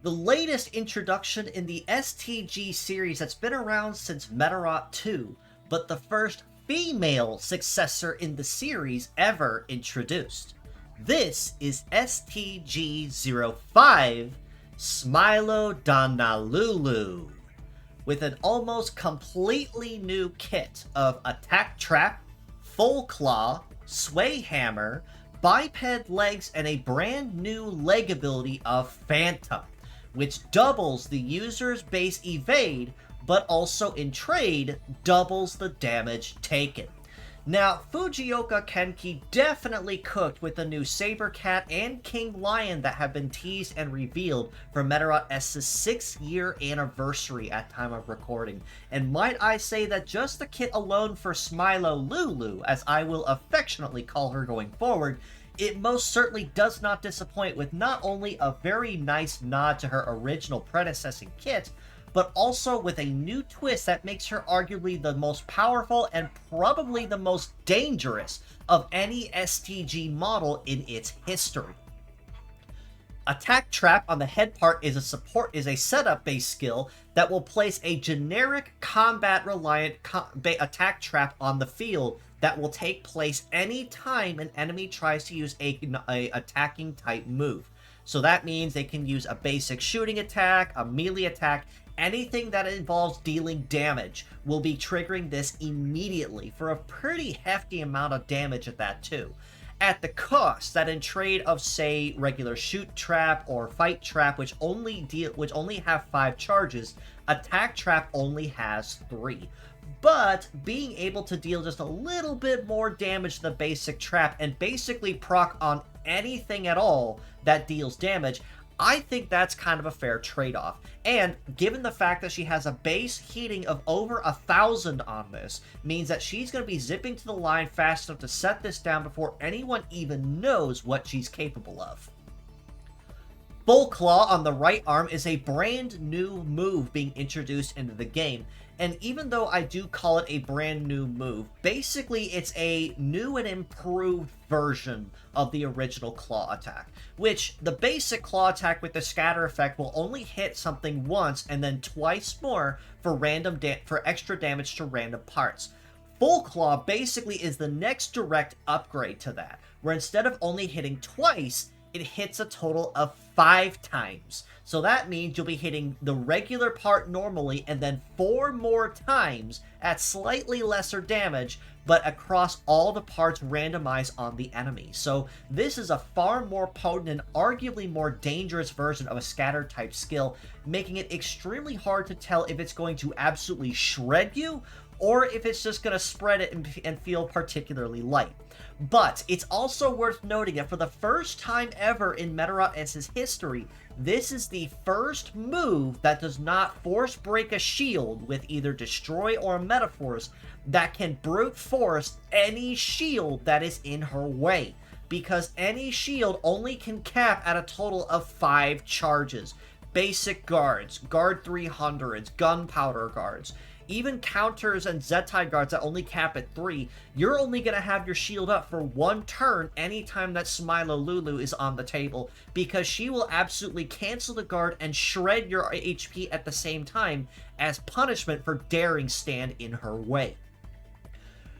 the latest introduction in the STG series that's been around since Medarot 2, but the first female successor in the series ever introduced. This is STG05, Smilodonalulu, with an almost completely new kit of Attack Trap, Full Claw, Sway Hammer, Biped Legs, and a brand new leg ability of Phantom, which doubles the user's base evade, but also in trade, doubles the damage taken. Now, Fujioka Kenki definitely cooked with the new Saber Cat and King Lion that have been teased and revealed for Medarot S's 6-year anniversary at time of recording. And might I say that just the kit alone for Smilodonalulu, as I will affectionately call her going forward, it most certainly does not disappoint, with not only a very nice nod to her original predecessing kit, but also with a new twist that makes her arguably the most powerful and probably the most dangerous of any STG model in its history. Attack Trap on the head part is a setup-based skill that will place a generic combat-reliant attack trap on the field that will take place any time an enemy tries to use a attacking type move. So that means they can use a basic shooting attack, a melee attack, anything that involves dealing damage will be triggering this immediately for a pretty hefty amount of damage at that too. At the cost that in trade of, say, regular shoot trap or fight trap, which only have 5 charges, attack trap only has 3. But being able to deal just a little bit more damage than the basic trap and basically proc on anything at all that deals damage, I think that's kind of a fair trade-off. And given the fact that she has a base heating of over 1,000 on this, means that she's going to be zipping to the line fast enough to set this down before anyone even knows what she's capable of. Full Claw on the right arm is a brand new move being introduced into the game, and even though I do call it a brand new move, basically it's a new and improved version of the original claw attack, which the basic claw attack with the scatter effect will only hit something once and then twice more for extra damage to random parts. Full Claw basically is the next direct upgrade to that, where instead of only hitting twice, it hits a total of 5 times. So that means you'll be hitting the regular part normally and then 4 more times at slightly lesser damage, but across all the parts randomized on the enemy. So this is a far more potent and arguably more dangerous version of a scatter type skill, making it extremely hard to tell if it's going to absolutely shred you or if it's just going to spread it and feel particularly light. But it's also worth noting that for the first time ever in Medarot S's history, this is the first move that does not force break a shield with either Destroy or Metaforce that can brute force any shield that is in her way, because any shield only can cap at a total of 5 charges. Basic guards, guard 300s, gunpowder guards, even counters and Zetai guards that only cap at 3, you're only going to have your shield up for 1 turn anytime that Smilodonalulu is on the table, because she will absolutely cancel the guard and shred your HP at the same time as punishment for daring stand in her way.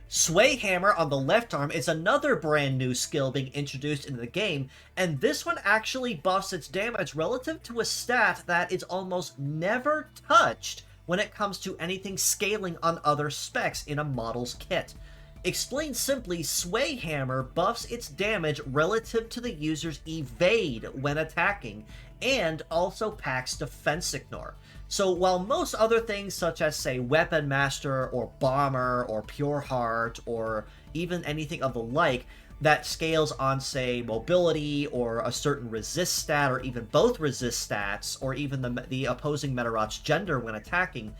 Sway Hammer on the left arm is another brand new skill being introduced into the game, and this one actually buffs its damage relative to a stat that is almost never touched when it comes to anything scaling on other specs in a model's kit. Explained simply, Sway Hammer buffs its damage relative to the user's evade when attacking, and also packs Defense Ignore. So while most other things such as, say, Weapon Master or Bomber or Pure Heart or even anything of the like that scales on, say, mobility or a certain resist stat or even both resist stats or even the opposing Medarot's gender when attacking,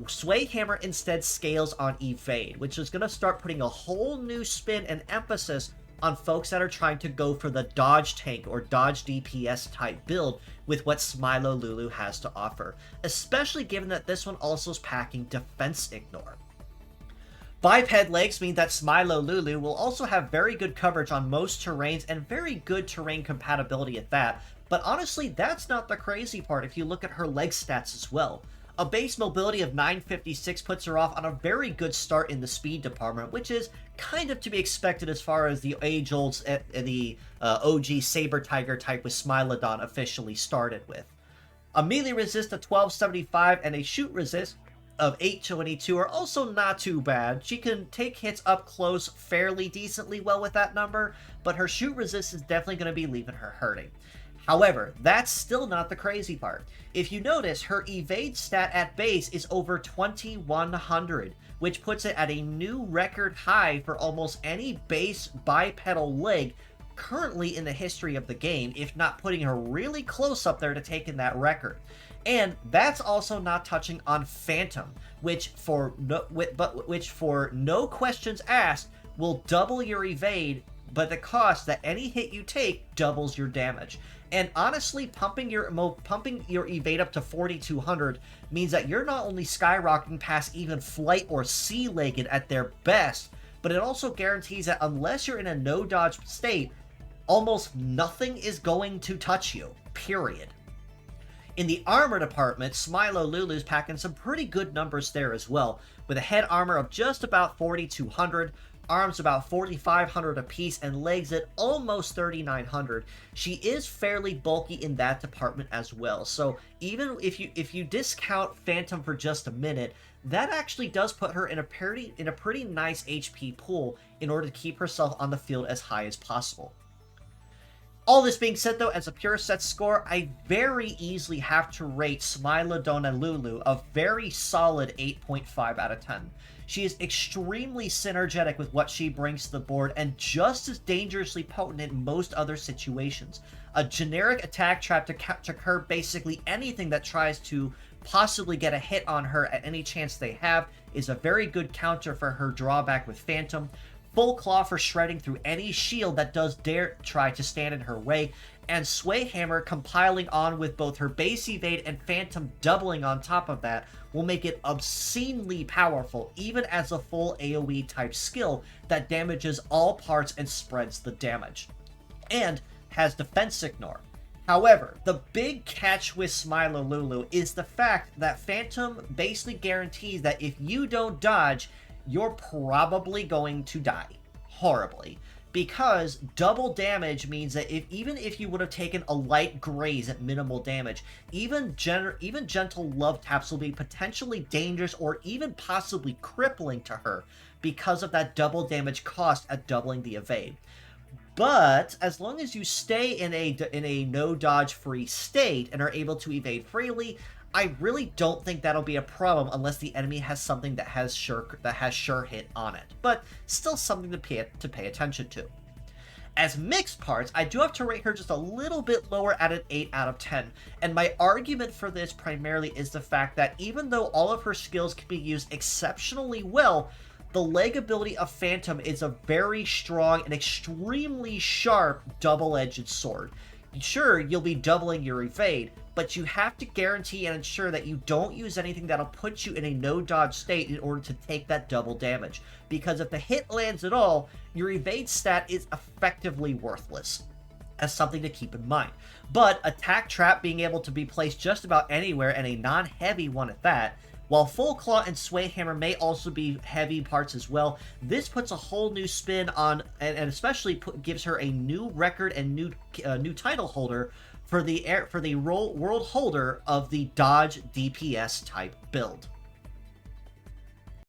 Sway Hammer instead scales on evade, which is going to start putting a whole new spin and emphasis on folks that are trying to go for the Dodge tank or Dodge DPS type build with what Smilodonalulu has to offer, especially given that this one also is packing Defense Ignore. Biped legs mean that Smilodonalulu will also have very good coverage on most terrains and very good terrain compatibility at that, but honestly, that's not the crazy part if you look at her leg stats as well. A base mobility of 956 puts her off on a very good start in the speed department, which is kind of to be expected as far as the age-old, the OG Saber Tiger type with Smilodon officially started with. A melee resist of 1275 and a shoot resist of 822 are also not too bad. She can take hits up close fairly decently well with that number, but her shoot resist is definitely going to be leaving her hurting. However, that's still not the crazy part. If you notice, her evade stat at base is over 2100, which puts it at a new record high for almost any base bipedal leg currently in the history of the game, if not putting her really close up there to taking that record. And that's also not touching on Phantom, which for no questions asked will double your evade, but the cost that any hit you take doubles your damage. And honestly, pumping your evade up to 4200 means that you're not only skyrocketing past even flight or sea-legged at their best, but it also guarantees that unless you're in a no-dodge state, almost nothing is going to touch you, period. In the armor department, Smilodonalulu's packing some pretty good numbers there as well, with a head armor of just about 4200, arms about 4500 apiece, and legs at almost 3900. She is fairly bulky in that department as well, so even if you discount Phantom for just a minute, that actually does put her in a pretty nice HP pool in order to keep herself on the field as high as possible. All this being said, though, as a pure set score, I very easily have to rate Smilodonalulu a very solid 8.5 out of 10. She is extremely synergetic with what she brings to the board and just as dangerously potent in most other situations. A generic attack trap to curb basically anything that tries to possibly get a hit on her at any chance they have is a very good counter for her drawback with Phantom. Full Claw for shredding through any shield that does dare try to stand in her way, and Sway Hammer compiling on with both her base evade and Phantom doubling on top of that will make it obscenely powerful, even as a full AoE type skill that damages all parts and spreads the damage. And has Defense Ignore. However, the big catch with Smilodonalulu is the fact that Phantom basically guarantees that if you don't dodge, you're probably going to die horribly, because double damage means that even if you would have taken a light graze at minimal damage, even gentle love taps will be potentially dangerous or even possibly crippling to her because of that double damage cost at doubling the evade. But as long as you stay in a no dodge free state and are able to evade freely, I really don't think that'll be a problem unless the enemy has something that has sure hit on it, but still something to pay attention to. As mixed parts, I do have to rate her just a little bit lower at an 8 out of 10, and my argument for this primarily is the fact that even though all of her skills can be used exceptionally well, the leg ability of Phantom is a very strong and extremely sharp double-edged sword. Sure, you'll be doubling your evade, but you have to guarantee and ensure that you don't use anything that'll put you in a no-dodge state in order to take that double damage. Because if the hit lands at all, your evade stat is effectively worthless. As something to keep in mind. But Attack Trap being able to be placed just about anywhere, and a non-heavy one at that, while Full Claw and Sway Hammer may also be heavy parts as well, this puts a whole new spin on, and especially gives her a new record and new title holder for the world holder of the Dodge DPS type build.